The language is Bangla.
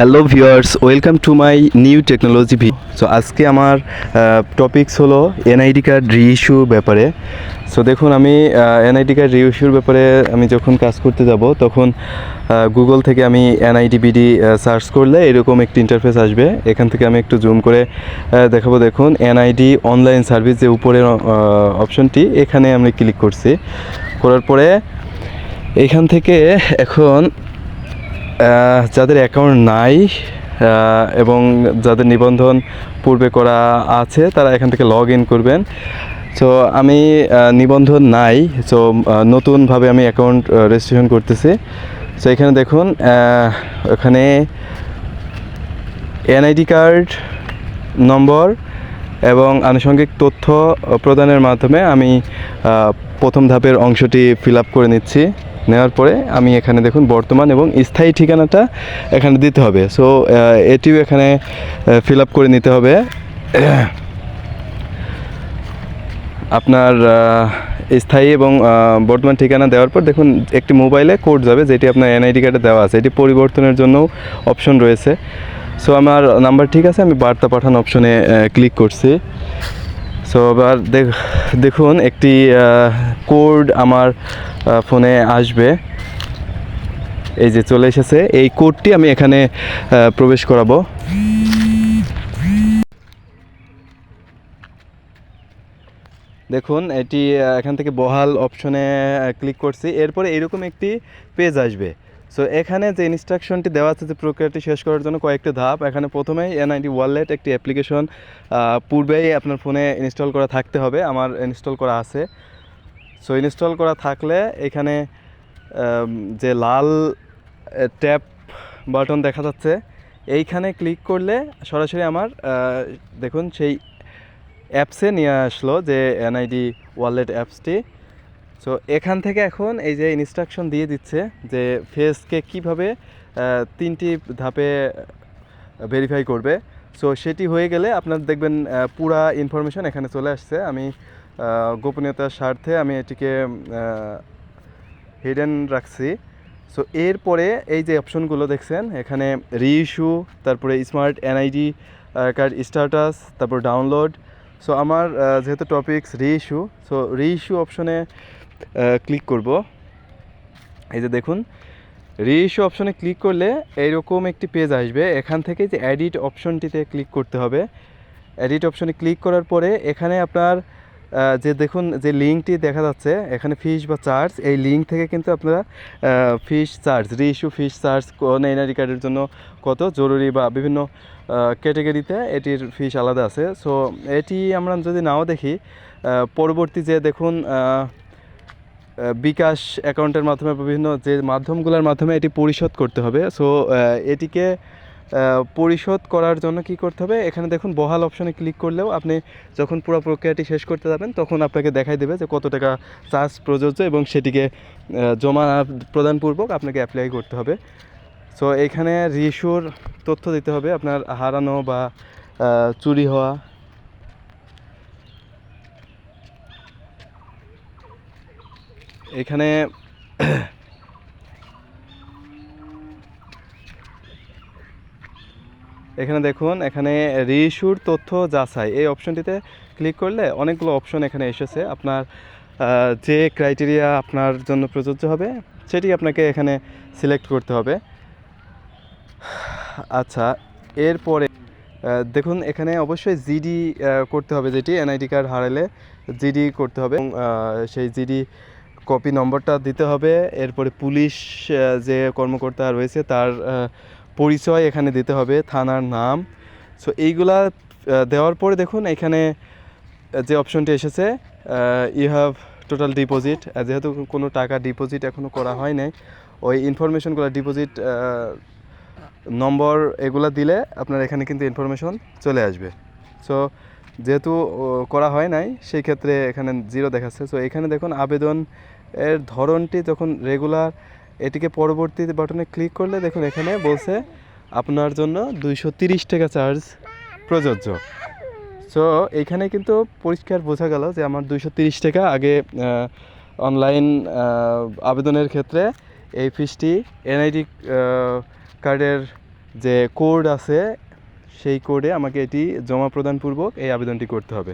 Hello viewers, welcome to my new technology so আজকে আমার টপিকস হলো এনআইডি কার্ড রিইস্যু ব্যাপারে। সো দেখুন, আমি এনআইডি কার্ড রিইস্যুর ব্যাপারে আমি যখন কাজ করতে যাব তখন গুগল থেকে আমি এনআইডিবিডি সার্চ করলে এরকম একটি ইন্টারফেস আসবে। এখান থেকে আমি একটু জুম করে দেখাবো। দেখুন, এনআইডি অনলাইন সার্ভিস যে উপরের অপশনটি, এখানে আমি ক্লিক করছি। করার পরে এখান থেকে এখন যাদের অ্যাকাউন্ট নাই এবং যাদের নিবন্ধন পূর্বে করা আছে তারা এখান থেকে লগ ইন করবেন। সো আমি নিবন্ধন নাই, সো নতুনভাবে আমি অ্যাকাউন্ট রেজিস্ট্রেশন করতেছি। সো এখানে দেখুন, এখানে এনআইডি কার্ড নম্বর এবং আনুষঙ্গিক তথ্য প্রদানের মাধ্যমে আমি প্রথম ধাপের অংশটি ফিল আপ করে নিচ্ছি। নেওয়ার পরে আমি এখানে দেখুন বর্তমান এবং স্থায়ী ঠিকানাটা এখানে দিতে হবে। সো এটিও এখানে ফিল আপ করে নিতে হবে। আপনার স্থায়ী এবং বর্তমান ঠিকানা দেওয়ার পর দেখুন একটি মোবাইলে কোড যাবে, যেটি আপনার এনআইডি কার্ডে দেওয়া আছে। এটি পরিবর্তনের জন্যও অপশন রয়েছে। সো আমার নাম্বার ঠিক আছে, আমি বার্তা পাঠানো অপশনে ক্লিক করছি। সো এবার দেখুন একটি কোড আমার ফোনে আসবে। এই যে চলে এসেছে, এই কোডটি আমি এখানে প্রবেশ করাবো। দেখুন, এটি এখান থেকে বহাল অপশনে ক্লিক করছি। এরপরে এরকম একটি পেজ আসবে। সো এখানে যে ইনস্ট্রাকশনটি দেওয়া আছে যে প্রক্রিয়াটি শেষ করার জন্য কয়েকটি ধাপ। এখানে প্রথমেই এনআইডি ওয়ালেট একটি অ্যাপ্লিকেশন পূর্বেই আপনার ফোনে ইনস্টল করা থাকতে হবে। আমার ইনস্টল করা আছে। সো ইনস্টল করা থাকলে এখানে যে লাল ট্যাপ বাটন দেখা যাচ্ছে, এইখানে ক্লিক করলে সরাসরি আমার দেখুন সেই অ্যাপসে নিয়ে আসলো, যে এনআইডি ওয়ালেট অ্যাপসটি। সো এখান থেকে এখন এই যে ইনস্ট্রাকশন দিয়ে দিচ্ছে যে ফেসকে কীভাবে 3টি ধাপে ভেরিফাই করবে। সো সেটি হয়ে গেলে আপনার দেখবেন পুরা ইনফরমেশন এখানে চলে আসছে। আমি গোপনীয়তার স্বার্থে আমি এটিকে হিডেন রাখছি। সো এরপরে এই যে অপশনগুলো দেখছেন এখানে রিইস্যু, তারপরে স্মার্ট এনআইডি কার্ড স্ট্যাটাস, তারপর ডাউনলোড। সো আমার যেহেতু টপিকস রিইস্যু, সো রিইস্যু অপশনে ক্লিক করব। এই যে দেখুন, রিইস্যু অপশনে ক্লিক করলে এইরকম একটি পেজ আসবে। এখান থেকে যে এডিট অপশনটিতে ক্লিক করতে হবে। এডিট অপশনে ক্লিক করার পরে এখানে আপনার যে দেখুন যে লিঙ্কটি দেখা যাচ্ছে এখানে ফিস বা চার্জ, এই লিঙ্ক থেকে কিন্তু আপনারা ফিস চার্জ, রিইস্যু ফিস চার্জ কোন এনআইডি কার্ডের জন্য কত জরুরি বা বিভিন্ন ক্যাটাগরিতে এটির ফিস আলাদা আছে। সো এটি আমরা যদি নাও দেখি, পরবর্তী যে দেখুন বিকাশ অ্যাকাউন্টের মাধ্যমে বিভিন্ন যে মাধ্যমগুলোর মাধ্যমে এটি পরিশোধ করতে হবে। সো এটিকে পরিশোধ করার জন্য কি করতে হবে, এখানে দেখুন বহাল অপশনে ক্লিক করলেও আপনি যখন পুরো প্রক্রিয়াটি শেষ করতে যাবেন তখন আপনাকে দেখাই দেবে যে কত টাকা চার্জ প্রযোজ্য এবং সেটিকে জমা প্রদানপূর্বক আপনাকে অ্যাপ্লাই করতে হবে। সো এইখানে রিইস্যুর তথ্য দিতে হবে, আপনার হারানো বা চুরি হওয়া। এখানে এখানে দেখুন, এখানে রিইস্যুর তথ্য যাচাই এই অপশনটিতে ক্লিক করলে অনেকগুলো অপশন এখানে এসেছে। আপনার যে ক্রাইটেরিয়া আপনার জন্য প্রযোজ্য হবে সেটি আপনাকে এখানে সিলেক্ট করতে হবে। আচ্ছা, এরপরে দেখুন এখানে অবশ্যই জিডি করতে হবে, যেটি এনআইডি কার্ড হারালে জিডি করতে হবে এবং সেই জিডি কপি নম্বরটা দিতে হবে। এরপরে পুলিশ যে কর্মকর্তা রয়েছে তার পরিচয় এখানে দিতে হবে, থানার নাম। সো এইগুলা দেওয়ার পরে দেখুন এখানে যে অপশনটি এসেছে ইউ হ্যাভ টোটাল ডিপোজিট, যেহেতু কোনো টাকা ডিপোজিট এখনও করা হয় নাই, ওই ইনফরমেশনগুলো ডিপোজিট নম্বর এগুলো দিলে আপনার এখানে কিন্তু ইনফরমেশন চলে আসবে। সো যেহেতু করা হয় নাই সেই ক্ষেত্রে এখানে জিরো দেখাচ্ছে। সো এখানে দেখুন আবেদন এর ধরনটি যখন রেগুলার, এটিকে পরবর্তী বাটনে ক্লিক করলে দেখুন এখানে বলছে আপনার জন্য 230 টাকা চার্জ প্রযোজ্য। সো এইখানে কিন্তু পরিষ্কার বোঝা গেল যে আমার 230 টাকা আগে অনলাইন আবেদনের ক্ষেত্রে এই ফিসটি এনআইডি কার্ডের যে কোড আছে সেই কোডে আমাকে এটি জমা প্রদানপূর্বক এই আবেদনটি করতে হবে।